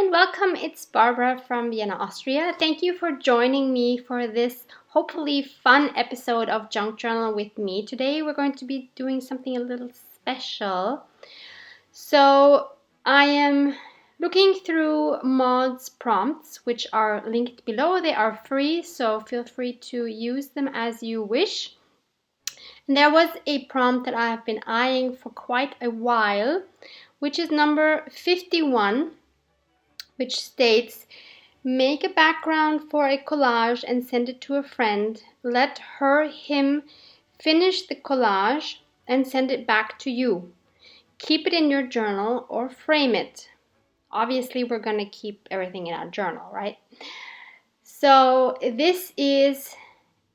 and welcome. It's Barbara from Vienna, Austria. Thank you for joining me for this hopefully fun episode of Junk Journal with me. Today we're going to be doing something a little special. So I am looking through Maud's prompts, which are linked below. They are free, so feel free to use them as you wish. And there was a prompt that I have been eyeing for quite a while, which is number 51, which states, make a background for a collage and send it to a friend. Let him finish the collage and send it back to you. Keep it in your journal or frame it. Obviously, we're going to keep everything in our journal, right? So this is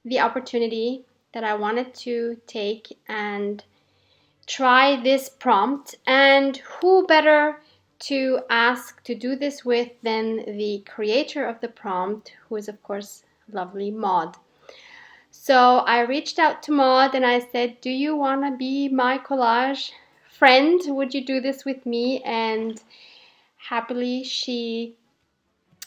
the opportunity that I wanted to take and try this prompt. And who better to ask to do this with than the creator of the prompt, who is of course lovely Maud. So I reached out to Maud and I said, do you want to be my collage friend? Would you do this with me? And happily she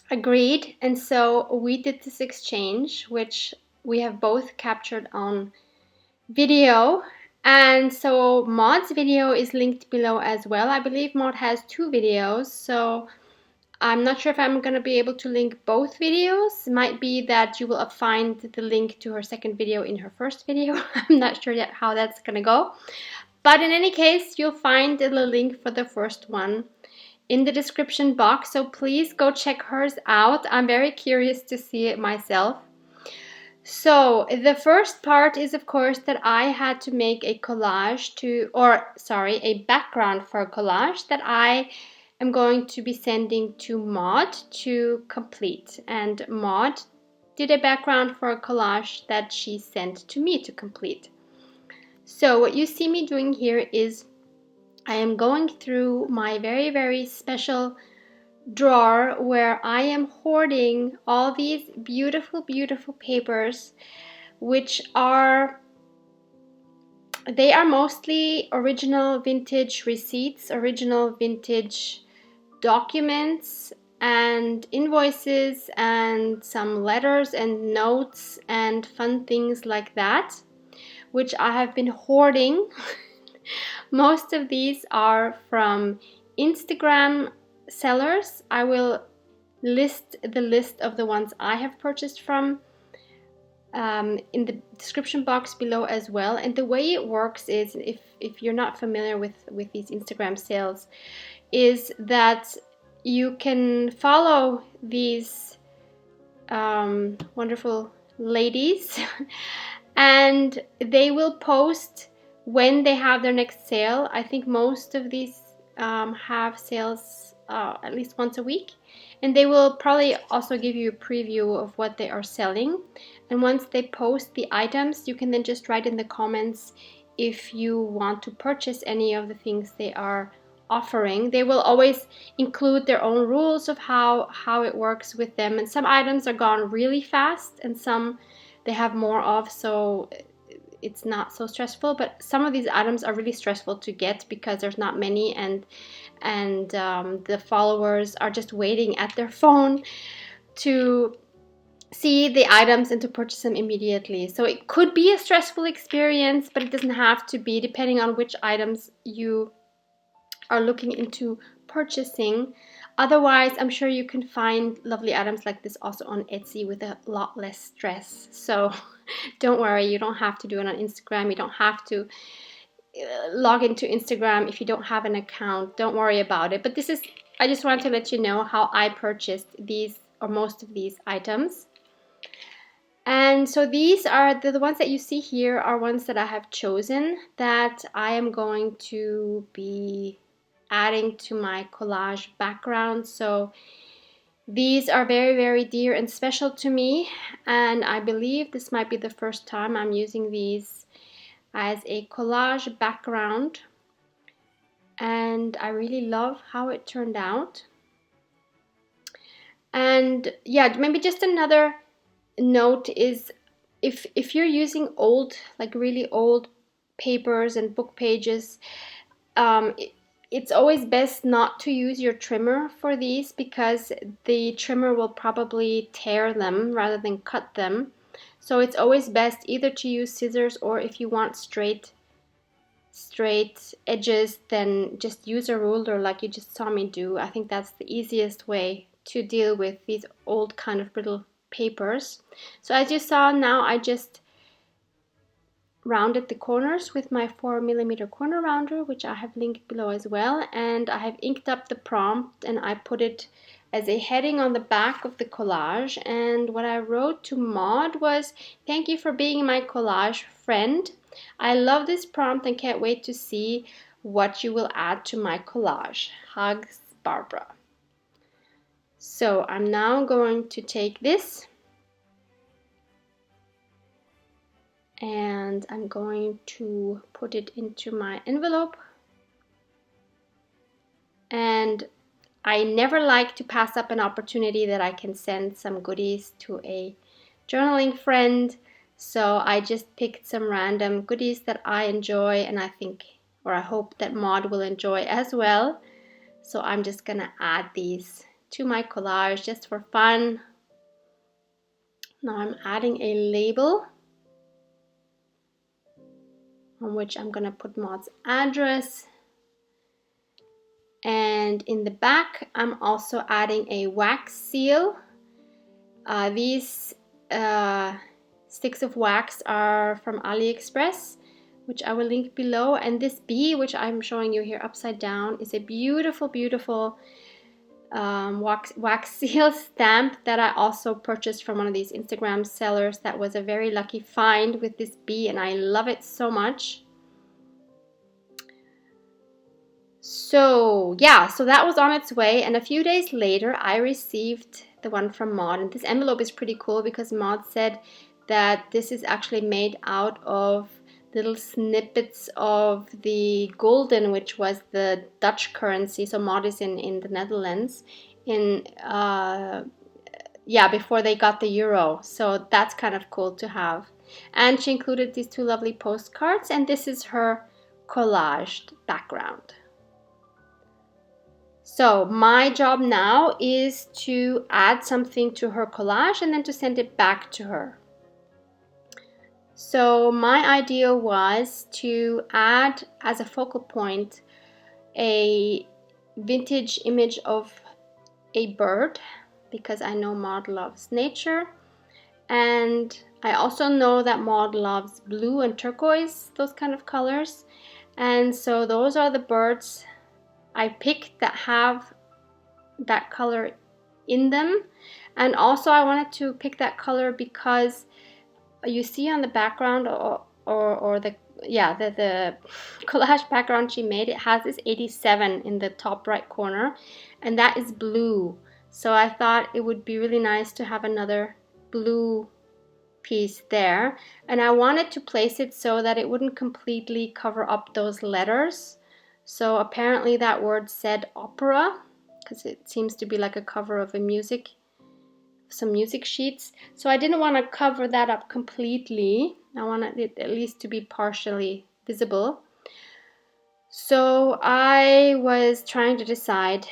agreed, and so we did this exchange, which we have both captured on video. And so Maud's video is linked below as well. I believe Maud has 2 videos, so I'm not sure if I'm going to be able to link both videos. It might be that you will find the link to her second video in her first video. I'm not sure yet how that's going to go. But in any case, you'll find the link for the first one in the description box, so please go check hers out. I'm very curious to see it myself. So the first part is, of course, that I had to make a collage a background for a collage that I am going to be sending to Maud to complete. And Maud did a background for a collage that she sent to me to complete. So what you see me doing here is I am going through my very, very special drawer where I am hoarding all these beautiful, beautiful papers, which are mostly original vintage receipts, original vintage documents and invoices and some letters and notes and fun things like that, which I have been hoarding. Most of these are from Instagram sellers. I will list the list of the ones I have purchased from in the description box below as well. And the way it works is, if you're not familiar with these Instagram sales, is that you can follow these wonderful ladies and they will post when they have their next sale. I think most of these have sales at least once a week, and they will probably also give you a preview of what they are selling. And once they post the items, you can then just write in the comments if you want to purchase any of the things they are offering. They will always include their own rules of how it works with them, and some items are gone really fast and some they have more of, so it's not so stressful. But some of these items are really stressful to get because there's not many, and the followers are just waiting at their phone to see the items and to purchase them immediately. So it could be a stressful experience, but it doesn't have to be, depending on which items you are looking into purchasing. Otherwise, I'm sure you can find lovely items like this also on Etsy with a lot less stress. So don't worry, you don't have to do it on Instagram. You don't have to log into Instagram if you don't have an account. Don't worry about it. But I just want to let you know how I purchased these, or most of these items. And so these are the ones that you see here are ones that I have chosen that I am going to be adding to my collage background. So these are very, very dear and special to me, and I believe this might be the first time I'm using these as a collage background, and I really love how it turned out. And yeah, maybe just another note is, if you're using old, like really old papers and book pages, it's always best not to use your trimmer for these because the trimmer will probably tear them rather than cut them. So it's always best either to use scissors, or if you want straight edges, then just use a ruler like you just saw me do. I think that's the easiest way to deal with these old kind of brittle papers. So as you saw, now I just rounded the corners with my 4mm corner rounder, which I have linked below as well, and I have inked up the prompt and I put it as a heading on the back of the collage. And what I wrote to Maud was, "Thank you for being my collage friend. I love this prompt and can't wait to see what you will add to my collage. Hugs, Barbara." So I'm now going to take this and I'm going to put it into my envelope. And I never like to pass up an opportunity that I can send some goodies to a journaling friend. So I just picked some random goodies that I enjoy, and I think, or I hope that Maud will enjoy as well. So I'm just gonna add these to my collage just for fun. Now I'm adding a label on which I'm gonna put Maud's address. And in the back, I'm also adding a wax seal. These sticks of wax are from AliExpress, which I will link below. And this bee, which I'm showing you here upside down, is a beautiful, beautiful wax seal stamp that I also purchased from one of these Instagram sellers. That was a very lucky find with this bee, and I love it so much. So yeah, so that was on its way, and a few days later I received the one from Maud. And this envelope is pretty cool because Maud said that this is actually made out of little snippets of the gulden, which was the Dutch currency. So Maud is in the Netherlands before they got the euro. So that's kind of cool to have. And she included these two lovely postcards, and this is her collaged background. So my job now is to add something to her collage and then to send it back to her. So my idea was to add as a focal point a vintage image of a bird, because I know Maud loves nature, and I also know that Maud loves blue and turquoise, those kind of colors. And so those are the birds I picked that have that color in them. And also I wanted to pick that color because you see on the background or the collage background she made, it has this 87 in the top right corner, and that is blue. So I thought it would be really nice to have another blue piece there, and I wanted to place it so that it wouldn't completely cover up those letters. So apparently that word said opera, because it seems to be like a cover of some music sheets. So I didn't want to cover that up completely. I wanted it at least to be partially visible. So I was trying to decide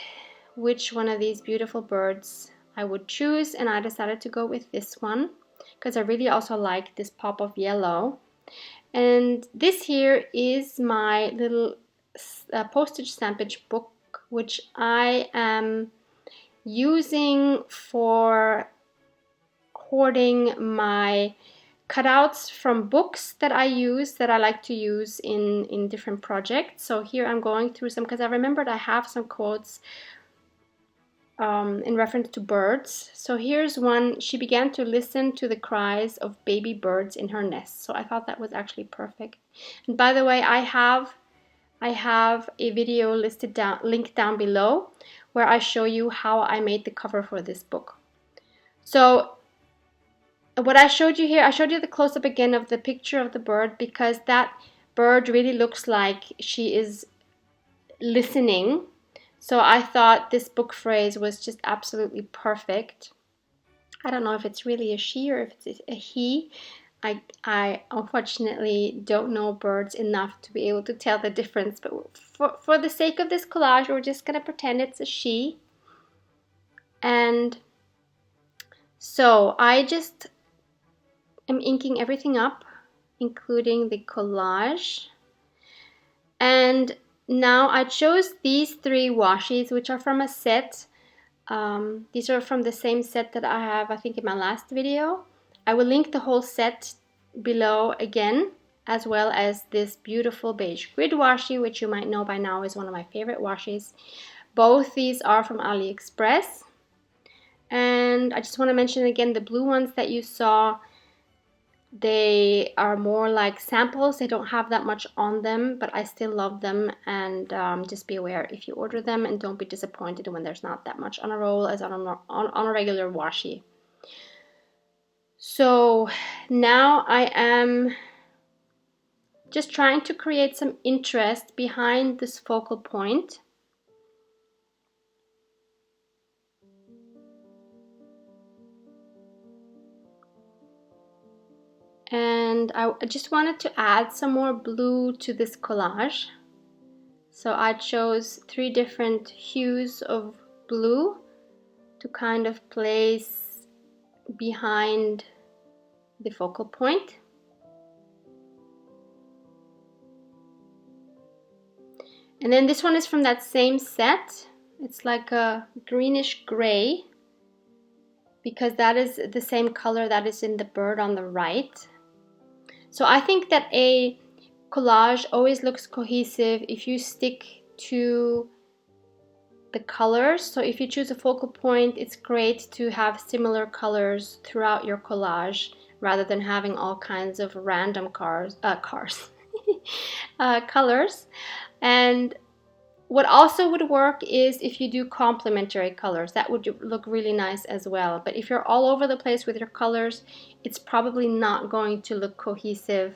which one of these beautiful birds I would choose, and I decided to go with this one because I really also like this pop of yellow. And this here is my little postage stampage book, which I am using for hoarding my cutouts from books that I like to use in different projects. So here I'm going through some, because I remembered I have some quotes in reference to birds. So here's one: "She began to listen to the cries of baby birds in her nest." So I thought that was actually perfect. And by the way, I have a video linked down below where I show you how I made the cover for this book. So what I showed you here, I showed you the close-up again of the picture of the bird, because that bird really looks like she is listening. So I thought this book phrase was just absolutely perfect. I don't know if it's really a she or if it's a he. I unfortunately don't know birds enough to be able to tell the difference, but for the sake of this collage, we're just gonna pretend it's a she. And so I just am inking everything up, including the collage. And now I chose these 3 washes, which are from a set. These are from the same set that I have, I think, in my last video. I will link the whole set below again, as well as this beautiful beige grid washi, which you might know by now is one of my favorite washes. Both these are from AliExpress. And I just want to mention again, the blue ones that you saw, they are more like samples. They don't have that much on them, but I still love them. And just be aware if you order them, and don't be disappointed when there's not that much on a roll as on a regular washi. So now I am just trying to create some interest behind this focal point. And I just wanted to add some more blue to this collage. So I chose 3 different hues of blue to kind of place behind the focal point. And then this one is from that same set. It's like a greenish gray, because that is the same color that is in the bird on the right. So I think that a collage always looks cohesive if you stick to the colors. So if you choose a focal point, it's great to have similar colors throughout your collage rather than having all kinds of random colors. And what also would work is if you do complementary colors. That would look really nice as well. But if you're all over the place with your colors, it's probably not going to look cohesive.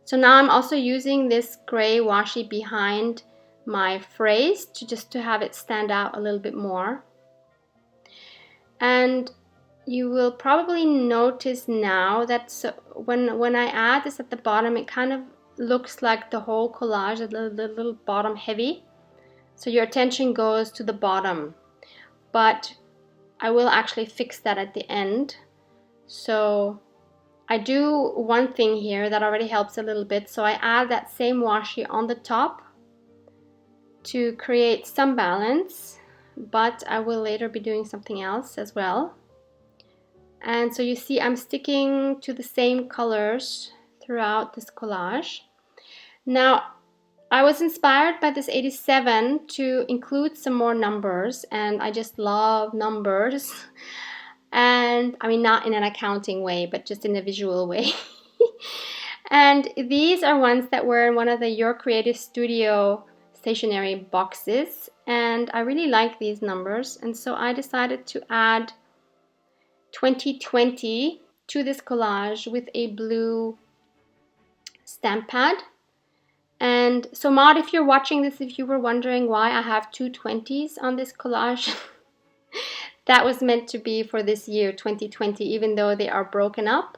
So now I'm also using this gray washi behind my phrase to have it stand out a little bit more. And you will probably notice now that when I add this at the bottom, it kind of looks like the whole collage is a little bottom heavy. So your attention goes to the bottom. But I will actually fix that at the end. So I do one thing here that already helps a little bit. So I add that same washi on the top to create some balance, but I will later be doing something else as well. And so you see I'm sticking to the same colors throughout this collage. Now, I was inspired by this 87 to include some more numbers, and I just love numbers. And I mean, not in an accounting way, but just in a visual way. And these are ones that were in one of the Your Creative Studio stationery boxes, and I really like these numbers, and so I decided to add 2020 to this collage with a blue stamp pad. And so Maud, if you're watching this, if you were wondering why I have 2 20s on this collage, that was meant to be for this year 2020, even though they are broken up.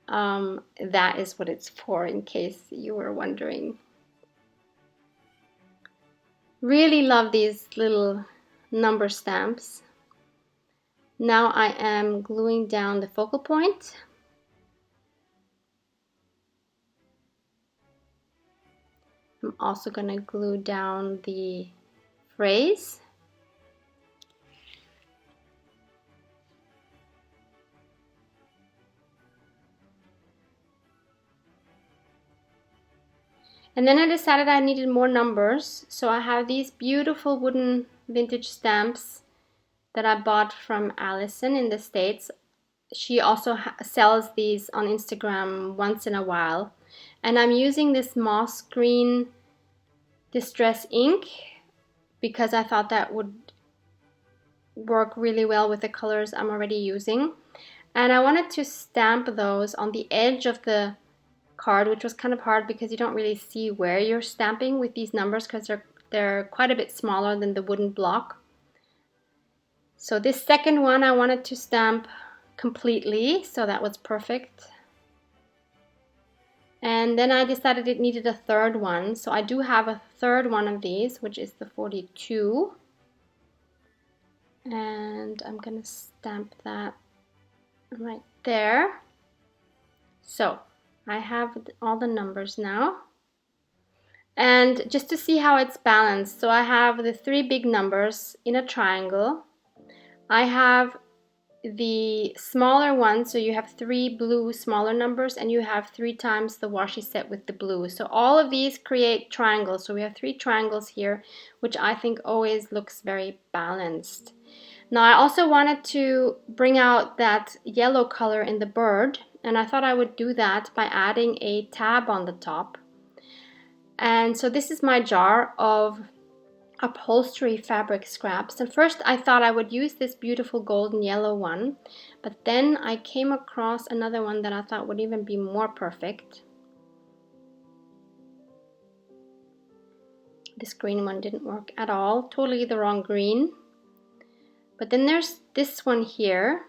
That is what it's for, in case you were wondering. Really love these little number stamps. Now I am gluing down the focal point. I'm also going to glue down the phrase. And then I decided I needed more numbers, so I have these beautiful wooden vintage stamps that I bought from Allison in the States. She also sells these on Instagram once in a while. And I'm using this moss green distress ink because I thought that would work really well with the colors I'm already using. And I wanted to stamp those on the edge of the card, which was kind of hard because you don't really see where you're stamping with these numbers because they're quite a bit smaller than the wooden block. So this second one I wanted to stamp completely, so that was perfect. And then I decided it needed a third one, so I do have a third one of these, which is the 42. And I'm gonna stamp that right there. So I have all the numbers now. And just to see how it's balanced, so I have the 3 big numbers in a triangle. I have the smaller one, so you have 3 blue smaller numbers, and you have 3 times the washi set with the blue. So all of these create triangles. So we have 3 triangles here, which I think always looks very balanced. Now I also wanted to bring out that yellow color in the bird, and I thought I would do that by adding a tab on the top. And so this is my jar of upholstery fabric scraps, and first I thought I would use this beautiful golden yellow one, but then I came across another one that I thought would even be more perfect. This green one didn't work at all, totally the wrong green. But then there's this one here,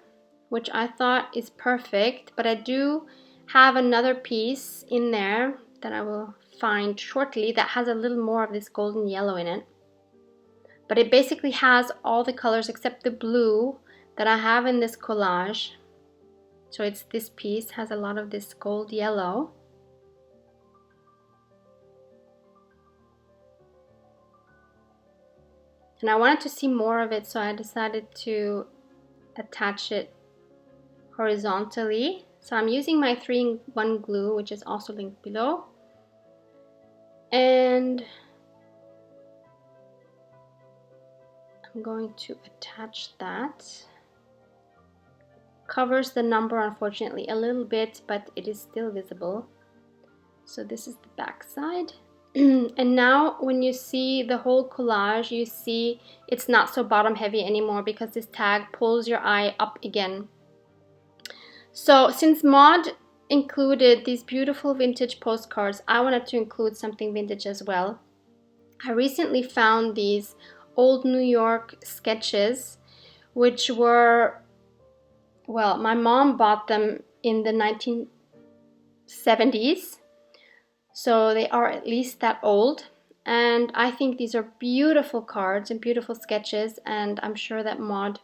which I thought is perfect, but I do have another piece in there that I will find shortly that has a little more of this golden yellow in it. But it basically has all the colors except the blue that I have in this collage. So it's this piece has a lot of this gold yellow. And I wanted to see more of it, so I decided to attach it horizontally. So I'm using my 3-in-1 glue, which is also linked below. And I'm going to attach that. Covers the number unfortunately a little bit, but it is still visible. So this is the back side. And now when you see the whole collage, you see it's not so bottom heavy anymore because this tag pulls your eye up again. So since Maud included these beautiful vintage postcards, I wanted to include something vintage as well. I recently found these old New York sketches, which were, well, my mom bought them in the 1970s. So they are at least that old, and I think these are beautiful cards and beautiful sketches, and I'm sure that Maud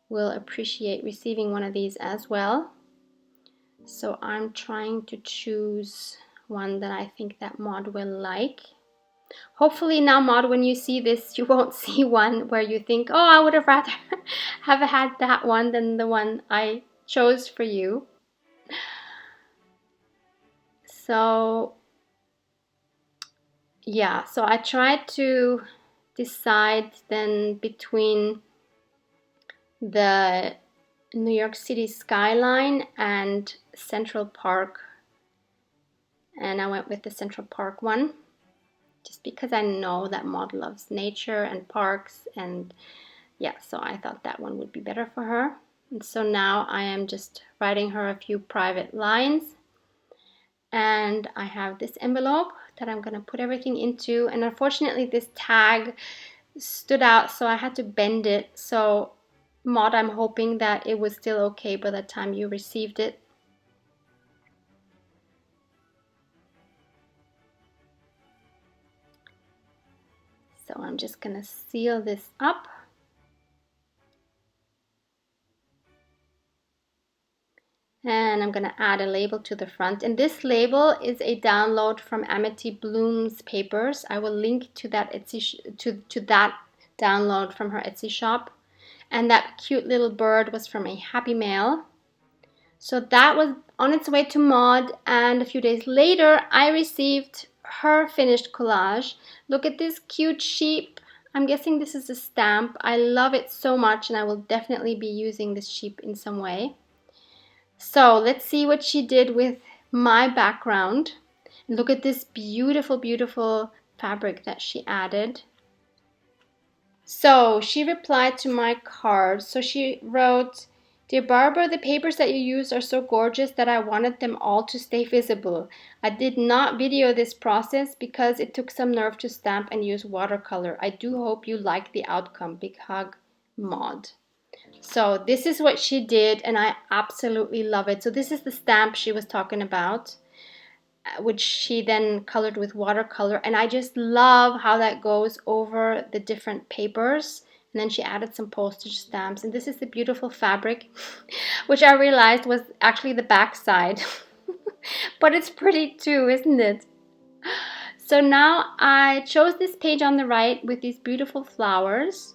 will appreciate receiving one of these as well. So I'm trying to choose one that I think that Maud will like. Hopefully now, Maud, when you see this, you won't see one where you think, oh, I would have rather have had that one than the one I chose for you. So yeah, so I tried to decide then between the New York City skyline and Central Park, and I went with the Central Park one just because I know that Maud loves nature and parks, and yeah, so I thought that one would be better for her. And so now I am just writing her a few private lines, and I have this envelope that I'm gonna put everything into, and unfortunately this tag stood out, so I had to bend it. So Maud, I'm hoping that it was still okay by the time you received it. So I'm just gonna seal this up. And I'm gonna add a label to the front. And this label is a download from Amity Bloom's papers. I will link to that to that download from her Etsy shop. And that cute little bird was from a Happy Mail. So that was on its way to Maud, and a few days later I received her finished collage. Look at this cute sheep. I'm guessing this is a stamp. I love it so much, and I will definitely be using this sheep in some way. So let's see what she did with my background. Look at this beautiful, beautiful fabric that she added. So she replied to my card. So she wrote, "Dear Barbara, the papers that you use are so gorgeous that I wanted them all to stay visible. I did not video this process because it took some nerve to stamp and use watercolor. I do hope you like the outcome. Big hug, Maud." So this is what she did, and I absolutely love it. So this is the stamp she was talking about, which she then colored with watercolor, and I just love how that goes over the different papers. And then she added some postage stamps, and this is the beautiful fabric, which I realized was actually the back side. But it's pretty too, isn't it? So now I chose this page on the right with these beautiful flowers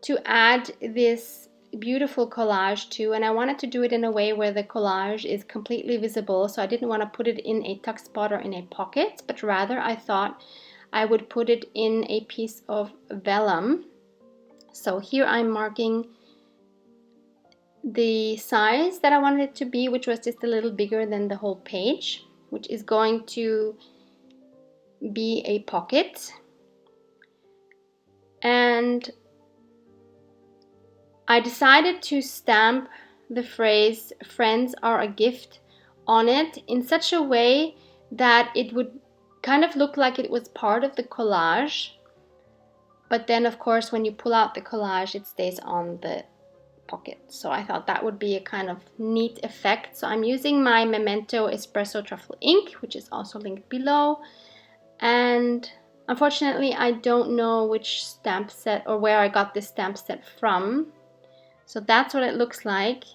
to add this beautiful collage to, and I wanted to do it in a way where the collage is completely visible, so I didn't want to put it in a tuck spot or in a pocket, but rather I thought I would put it in a piece of vellum. So here I'm marking the size that I wanted it to be, which was just a little bigger than the whole page, which is going to be a pocket. And I decided to stamp the phrase "friends are a gift" on it in such a way that it would kind of look like it was part of the collage, but then of course when you pull out the collage it stays on the pocket. So I thought that would be a kind of neat effect. So I'm using my Memento Espresso Truffle ink, which is also linked below, and unfortunately I don't know which stamp set or where I got this stamp set from. So that's what it looks like.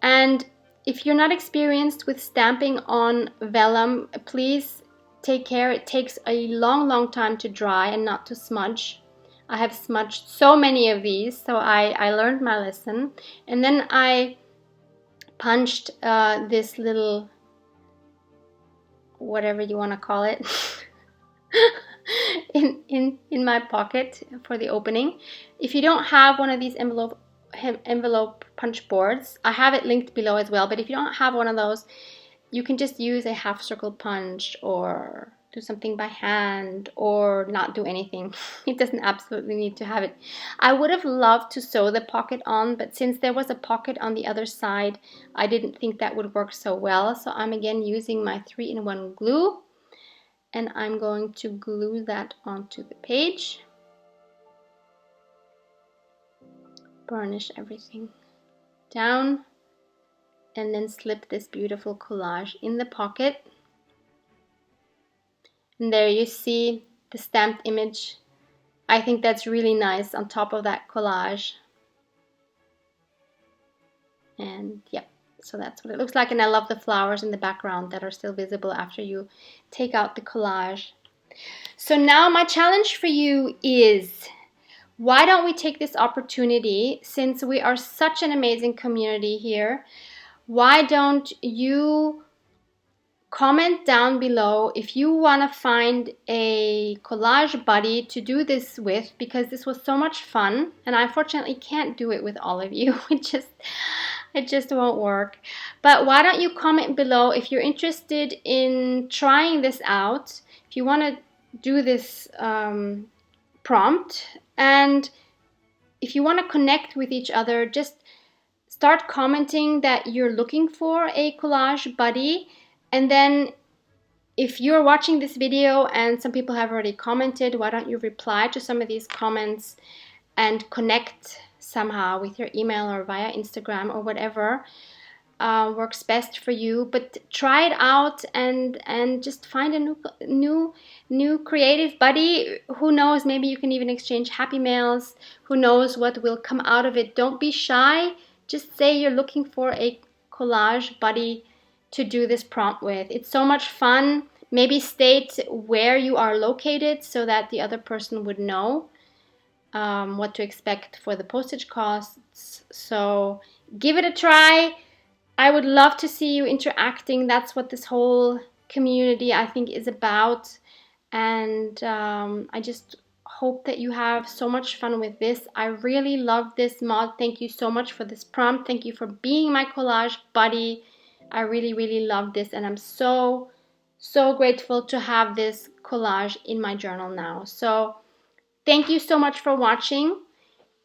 And if you're not experienced with stamping on vellum, please take care. It takes a long time to dry and not to smudge. I have smudged so many of these, so I learned my lesson. And then I punched this little, whatever you want to call it, in my pocket for the opening. If you don't have one of these envelope punch boards, I have it linked below as well, but if you don't have one of those, you can just use a half circle punch or do something by hand or not do anything. It doesn't absolutely need to have it. I would have loved to sew the pocket on, but since there was a pocket on the other side, I didn't think that would work so well. So I'm again using my 3-in-1 glue, and I'm going to glue that onto the page. Burnish everything down, and then slip this beautiful collage in the pocket. And there you see the stamped image. I think that's really nice on top of that collage. And yep, so that's what it looks like. And I love the flowers in the background that are still visible after you take out the collage. So now my challenge for you is, why don't we take this opportunity, since we are such an amazing community here, why don't you comment down below if you want to find a collage buddy to do this with, because this was so much fun and I unfortunately can't do it with all of you. It just won't work. But why don't you comment below if you're interested in trying this out, if you want to do this prompt, and if you want to connect with each other, just start commenting that you're looking for a collage buddy. And then if you're watching this video and some people have already commented, why don't you reply to some of these comments and connect somehow with your email or via Instagram or whatever works best for you. But try it out and just find a new creative buddy. Who knows, maybe you can even exchange happy mails. Who knows what will come out of it. Don't be shy. Just say you're looking for a collage buddy to do this prompt with. It's so much fun. Maybe state where you are located so that the other person would know what to expect for the postage costs. So give it a try. I would love to see you interacting. That's what this whole community, I think, is about. And I just hope that you have so much fun with this. I really love this mod. Thank you so much for this prompt. Thank you for being my collage buddy. I really love this, and I'm so grateful to have this collage in my journal now. So thank you so much for watching.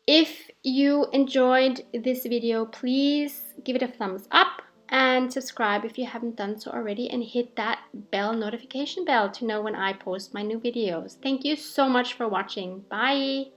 If you enjoyed this video, please give it a thumbs up and subscribe if you haven't done so already, and hit that notification bell to know when I post my new videos. Thank you so much for watching. Bye!